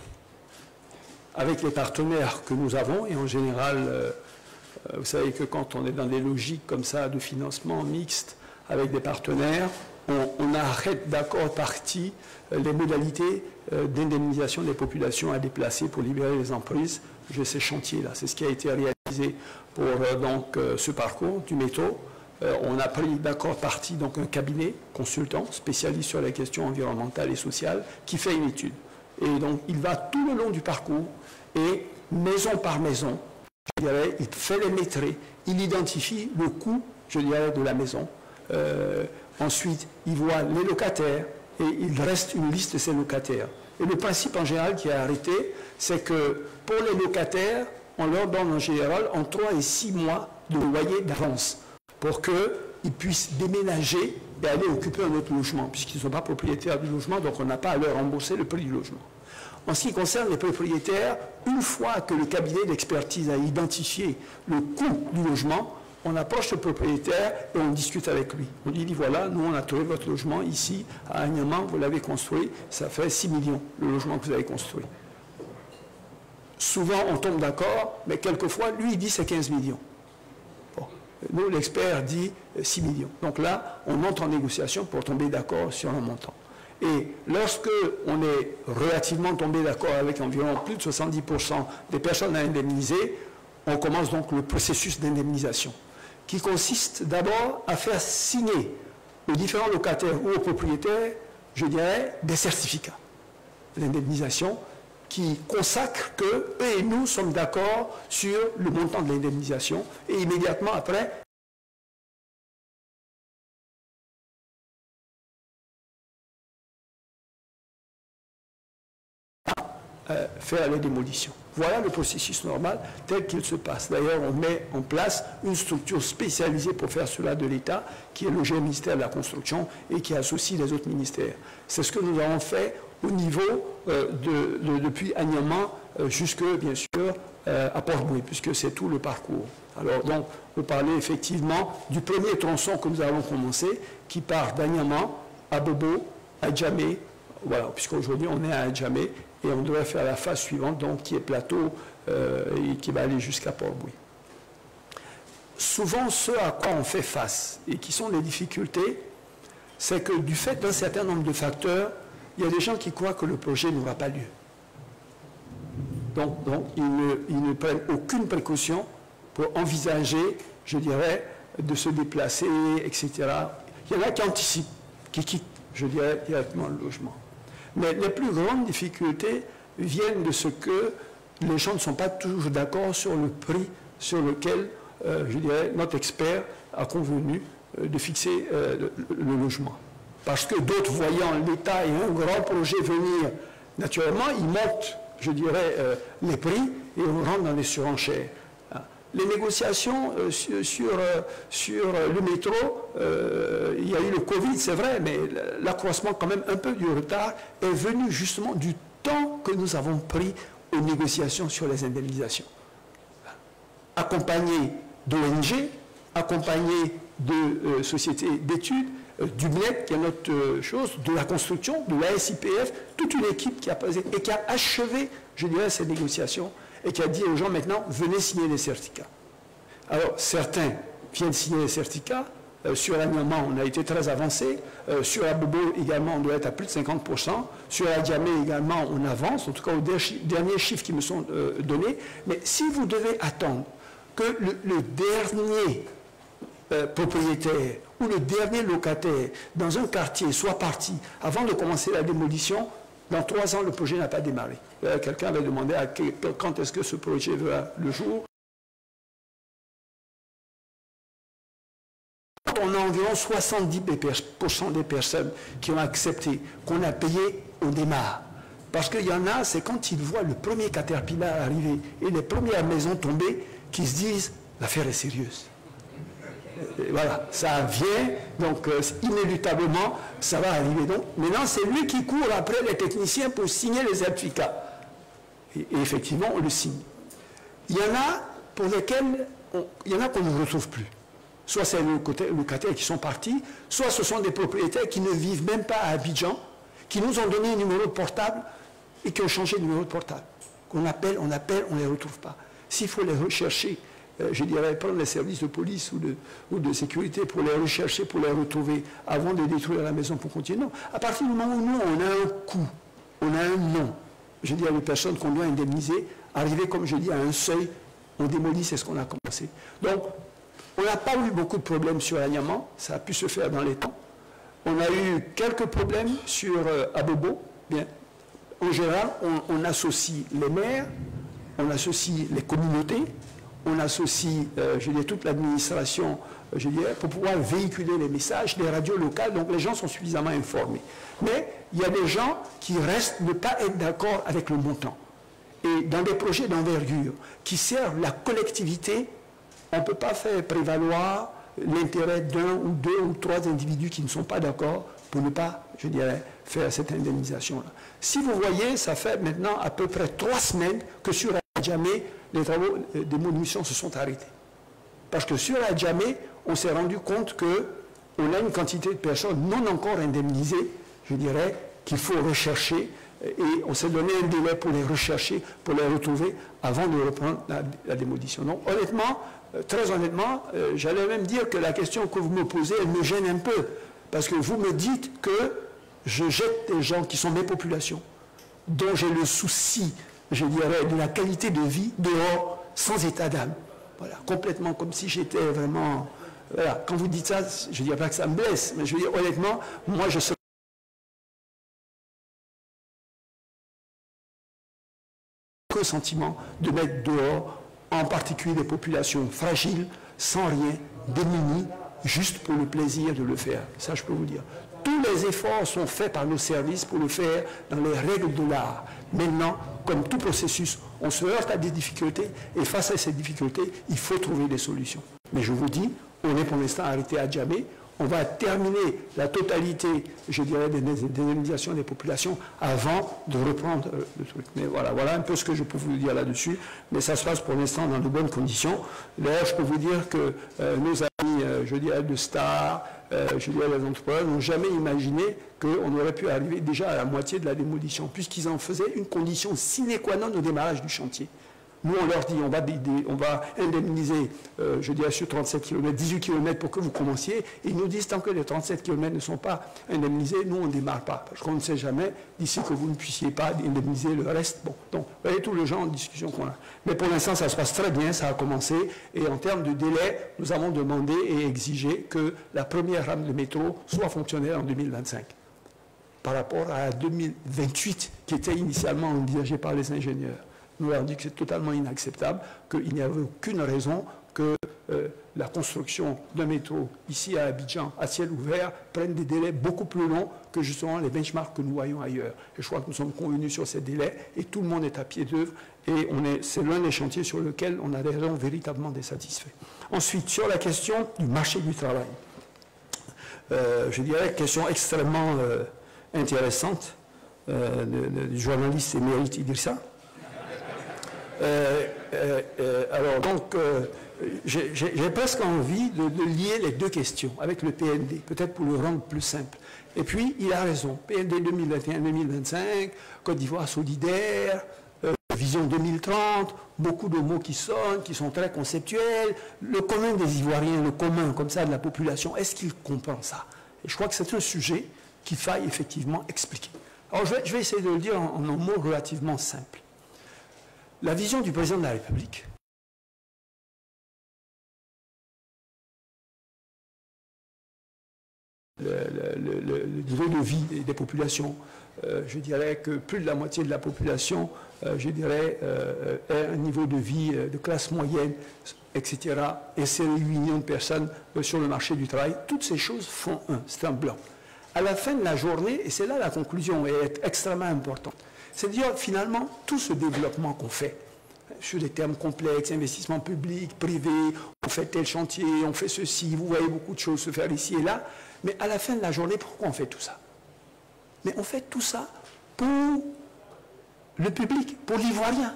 avec les partenaires que nous avons, et en général, vous savez que quand on est dans des logiques comme ça de financement mixte avec des partenaires, on arrête d'accord partie les modalités d'indemnisation des populations à déplacer pour libérer les emprises. J'ai ces chantiers-là. C'est ce qui a été réalisé pour ce parcours du métro. On a pris d'accord partie donc un cabinet consultant spécialiste sur la question environnementale et sociale qui fait une étude. Et donc il va tout le long du parcours et maison par maison, je dirais, il fait les métrés, il identifie le coût, je dirais, de la maison. Ensuite, il voit les locataires et il reste une liste de ces locataires. Et le principe en général qui est arrêté, c'est que pour les locataires, on leur donne en général en 3 et 6 mois de loyer d'avance pour qu'ils puissent déménager et aller occuper un autre logement, puisqu'ils ne sont pas propriétaires du logement, donc on n'a pas à leur rembourser le prix du logement. En ce qui concerne les propriétaires, une fois que le cabinet d'expertise a identifié le coût du logement, on approche le propriétaire et on discute avec lui. On lui dit, voilà, nous on a trouvé votre logement ici, à Agnaman, vous l'avez construit, ça fait 6 millions, le logement que vous avez construit. Souvent on tombe d'accord, mais quelquefois, lui il dit c'est 15 millions. Bon. Nous, l'expert dit 6 millions. Donc là, on entre en négociation pour tomber d'accord sur un montant. Et lorsque on est relativement tombé d'accord avec environ plus de 70% des personnes à indemniser, on commence donc le processus d'indemnisation, qui consiste d'abord à faire signer aux différents locataires ou aux propriétaires, je dirais, des certificats d'indemnisation qui consacrent que eux et nous sommes d'accord sur le montant de l'indemnisation. Et immédiatement après, faire les démolitions. Voilà le processus normal tel qu'il se passe. D'ailleurs, on met en place une structure spécialisée pour faire cela de l'État, qui est le ministère de la Construction et qui associe les autres ministères. C'est ce que nous avons fait au niveau depuis Agnaman jusque, bien sûr, à Port-Louis, puisque c'est tout le parcours. Alors, donc, vous parlez effectivement du premier tronçon que nous avons commencé, qui part d'Agnaman à Bobo, à Djamé, voilà, puisqu'aujourd'hui on est à Djamé et on devrait faire la phase suivante, donc qui est plateau et qui va aller jusqu'à Port-Bouilly. Souvent, ce à quoi on fait face et qui sont les difficultés, c'est que du fait d'un certain nombre de facteurs, il y a des gens qui croient que le projet n'aura pas lieu. Donc ils ne prennent aucune précaution pour envisager, je dirais, de se déplacer, etc. Il y en a qui anticipent, qui quittent, je dirais, directement le logement. Mais les plus grandes difficultés viennent de ce que les gens ne sont pas toujours d'accord sur le prix sur lequel, je dirais, notre expert a convenu de fixer le logement. Parce que d'autres, voyant l'État et un grand projet venir, naturellement, ils montent, je dirais, les prix et on rentre dans les surenchères. Les négociations sur le métro, il y a eu le Covid, c'est vrai, mais l'accroissement quand même un peu du retard est venu justement du temps que nous avons pris aux négociations sur les indemnisations. Accompagné d'ONG, accompagné de sociétés d'études, du MEC, qui est notre chose, de la construction, de la SIPF, toute une équipe qui a posé et qui a achevé, je dirais, ces négociations et qui a dit aux gens maintenant, venez signer les certificats. Alors, certains viennent signer les certificats. Sur l'Agnement, on a été très avancé. Sur la Bobo également, on doit être à plus de 50%. Sur la Djamé également, on avance, en tout cas aux derniers chiffres qui me sont donnés. Mais si vous devez attendre que le dernier propriétaire ou le dernier locataire dans un quartier soit parti avant de commencer la démolition, dans 3 ans, le projet n'a pas démarré. Quelqu'un avait demandé quand est-ce que ce projet verra le jour. On a environ 70% des personnes qui ont accepté, qu'on a payé au démarre. Parce qu'il y en a, c'est quand ils voient le premier Caterpillar arriver et les premières maisons tomber, qu'ils se disent, l'affaire est sérieuse. Et voilà, ça vient, donc inéluctablement, ça va arriver. Donc maintenant, c'est lui qui court après les techniciens pour signer les certificats. Et effectivement, on le signe. Il y en a pour lesquels, il y en a qu'on ne retrouve plus. Soit c'est les locataires qui sont partis, soit ce sont des propriétaires qui ne vivent même pas à Abidjan, qui nous ont donné un numéro de portable et qui ont changé de numéro de portable. Qu'on appelle, on ne les retrouve pas. S'il faut les rechercher, je dirais prendre les services de police ou de sécurité pour les rechercher, pour les retrouver, avant de détruire la maison pour continuer. Non. À partir du moment où nous, on a un coût, on a un nom, je dis à les personnes qu'on doit indemniser, arriver, comme je dis, à un seuil, on démolit, c'est ce qu'on a commencé. Donc, on n'a pas eu beaucoup de problèmes sur Agnement, ça a pu se faire dans les temps. On a eu quelques problèmes sur Abobo. Bien. En général, on associe les maires, on associe les communautés, on associe, je dirais, toute l'administration, je dirais, pour pouvoir véhiculer les messages, les radios locales, donc les gens sont suffisamment informés. Mais il y a des gens qui restent ne pas être d'accord avec le montant. Et dans des projets d'envergure qui servent la collectivité, on ne peut pas faire prévaloir l'intérêt d'un ou 2 ou 3 individus qui ne sont pas d'accord pour ne pas, je dirais, faire cette indemnisation-là. Si vous voyez, ça fait maintenant à peu près 3 semaines que sur Adjamé, les travaux de démolition se sont arrêtés. Parce que sur Adjamé, on s'est rendu compte qu'on a une quantité de personnes non encore indemnisées, je dirais, qu'il faut rechercher, et on s'est donné un délai pour les rechercher, pour les retrouver, avant de reprendre la démolition. Donc, honnêtement, très honnêtement, j'allais même dire que la question que vous me posez, elle me gêne un peu. Parce que vous me dites que je jette des gens qui sont mes populations, dont j'ai le souci, je dirais, de la qualité de vie dehors, sans état d'âme. Voilà, complètement comme si j'étais vraiment... Voilà, quand vous dites ça, je ne dis pas que ça me blesse, mais je veux dire, honnêtement, moi je serais... que sentiment de mettre dehors, en particulier des populations fragiles, sans rien, démunies, juste pour le plaisir de le faire. Ça, je peux vous dire. Tous les efforts sont faits par nos services pour le faire dans les règles de l'art. Maintenant, comme tout processus, on se heurte à des difficultés et face à ces difficultés, il faut trouver des solutions. Mais je vous dis, on est pour l'instant arrêté à Djamé. On va terminer la totalité, je dirais, des indemnisations des populations avant de reprendre le truc. Mais voilà, voilà un peu ce que je peux vous dire là-dessus. Mais ça se passe pour l'instant dans de bonnes conditions. D'ailleurs, je peux vous dire que nos amis, je dirais, de Star, je dirais, les entrepreneurs n'ont jamais imaginé qu'on aurait pu arriver déjà à la moitié de la démolition, puisqu'ils en faisaient une condition sine qua non au démarrage du chantier. Nous, on leur dit, on va indemniser, je dirais, sur 37 km, 18 km pour que vous commenciez. Et ils nous disent, tant que les 37 km ne sont pas indemnisés, nous, on ne démarre pas. Parce qu'on ne sait jamais, d'ici que vous ne puissiez pas indemniser le reste. Bon, donc, vous voyez tout le genre de discussion qu'on a. Mais pour l'instant, ça se passe très bien, ça a commencé. Et en termes de délai, nous avons demandé et exigé que la première rame de métro soit fonctionnelle en 2025. Par rapport à 2028, qui était initialement envisagée par les ingénieurs. Nous leur avons dit que c'est totalement inacceptable, qu'il n'y avait aucune raison que la construction d'un métro ici à Abidjan, à ciel ouvert, prenne des délais beaucoup plus longs que justement les benchmarks que nous voyons ailleurs. Et je crois que nous sommes convenus sur ces délais et tout le monde est à pied d'œuvre et c'est l'un des chantiers sur lesquels on a des raisons véritablement d'être satisfaits. Ensuite, sur la question du marché du travail, je dirais question extrêmement intéressante du journaliste émérite Idrissa. Alors donc, j'ai presque envie de lier les deux questions avec le PND, peut-être pour le rendre plus simple. Et puis, il a raison, PND 2021-2025, Côte d'Ivoire solidaire, Vision 2030, beaucoup de mots qui sonnent, qui sont très conceptuels. Le commun des Ivoiriens, le commun comme ça de la population, est-ce qu'il comprend ça? Et je crois que c'est un sujet qu'il faille effectivement expliquer. Alors, je vais essayer de le dire en un mot relativement simple. La vision du président de la République, le niveau de vie des populations, je dirais que plus de la moitié de la population, je dirais, a un niveau de vie de classe moyenne, etc. Et c'est 8 millions de personnes sur le marché du travail. Toutes ces choses font c'est un bloc. À la fin de la journée, et c'est là la conclusion est extrêmement importante, c'est-à-dire finalement tout ce développement qu'on fait, sur des termes complexes, investissement public, privé, on fait tel chantier, on fait ceci, vous voyez beaucoup de choses se faire ici et là, mais à la fin de la journée, pourquoi on fait tout ça? Mais on fait tout ça pour le public, pour l'Ivoirien.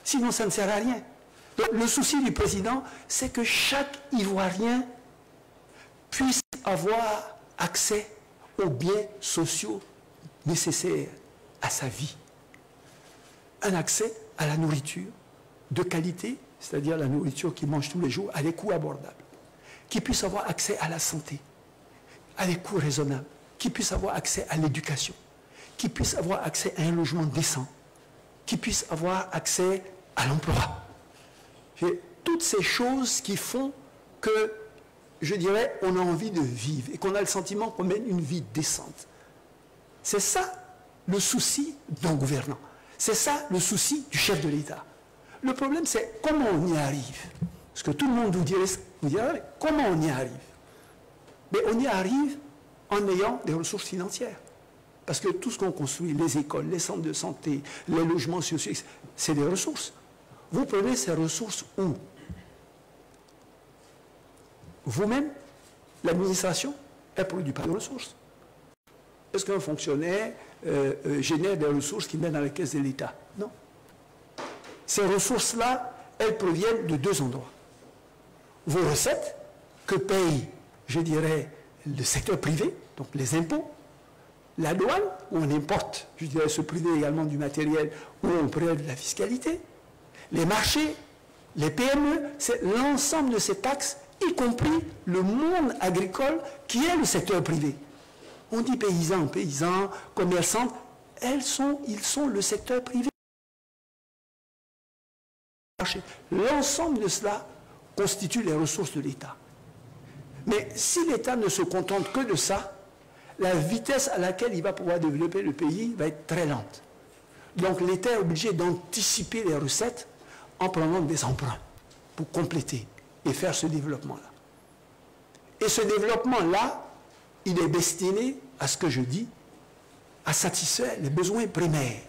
Sinon, ça ne sert à rien. Donc, le souci du président, c'est que chaque Ivoirien puisse avoir accès aux biens sociaux nécessaires à sa vie. Un accès à la nourriture de qualité, c'est-à-dire la nourriture qu'il mange tous les jours, à des coûts abordables. Qu'il puisse avoir accès à la santé, à des coûts raisonnables. Qu'il puisse avoir accès à l'éducation. Qu'il puisse avoir accès à un logement décent. Qu'il puisse avoir accès à l'emploi. Toutes ces choses qui font que, je dirais, on a envie de vivre et qu'on a le sentiment qu'on mène une vie décente. C'est ça le souci d'un gouvernant. C'est ça le souci du chef de l'État. Le problème, c'est comment on y arrive. Parce que tout le monde vous dirait comment on y arrive. Mais on y arrive en ayant des ressources financières. Parce que tout ce qu'on construit, les écoles, les centres de santé, les logements sociaux, c'est des ressources. Vous prenez ces ressources où? Vous-même, l'administration, elle ne produit pas de ressources. Est-ce qu'un fonctionnaire génère des ressources qui mènent dans les caisses de l'État? Non. Ces ressources-là, elles proviennent de deux endroits. Vos recettes, que paye, je dirais, le secteur privé, donc les impôts, la douane, où on importe, je dirais, ce privé également du matériel, où on prélève la fiscalité, les marchés, les PME, c'est l'ensemble de ces taxes, y compris le monde agricole, qui est le secteur privé. On dit paysans, commerçants, ils sont le secteur privé. L'ensemble de cela constitue les ressources de l'État. Mais si l'État ne se contente que de ça, la vitesse à laquelle il va pouvoir développer le pays va être très lente. Donc l'État est obligé d'anticiper les recettes en prenant des emprunts pour compléter et faire ce développement-là. Et ce développement-là, il est destiné à ce que je dis, à satisfaire les besoins primaires.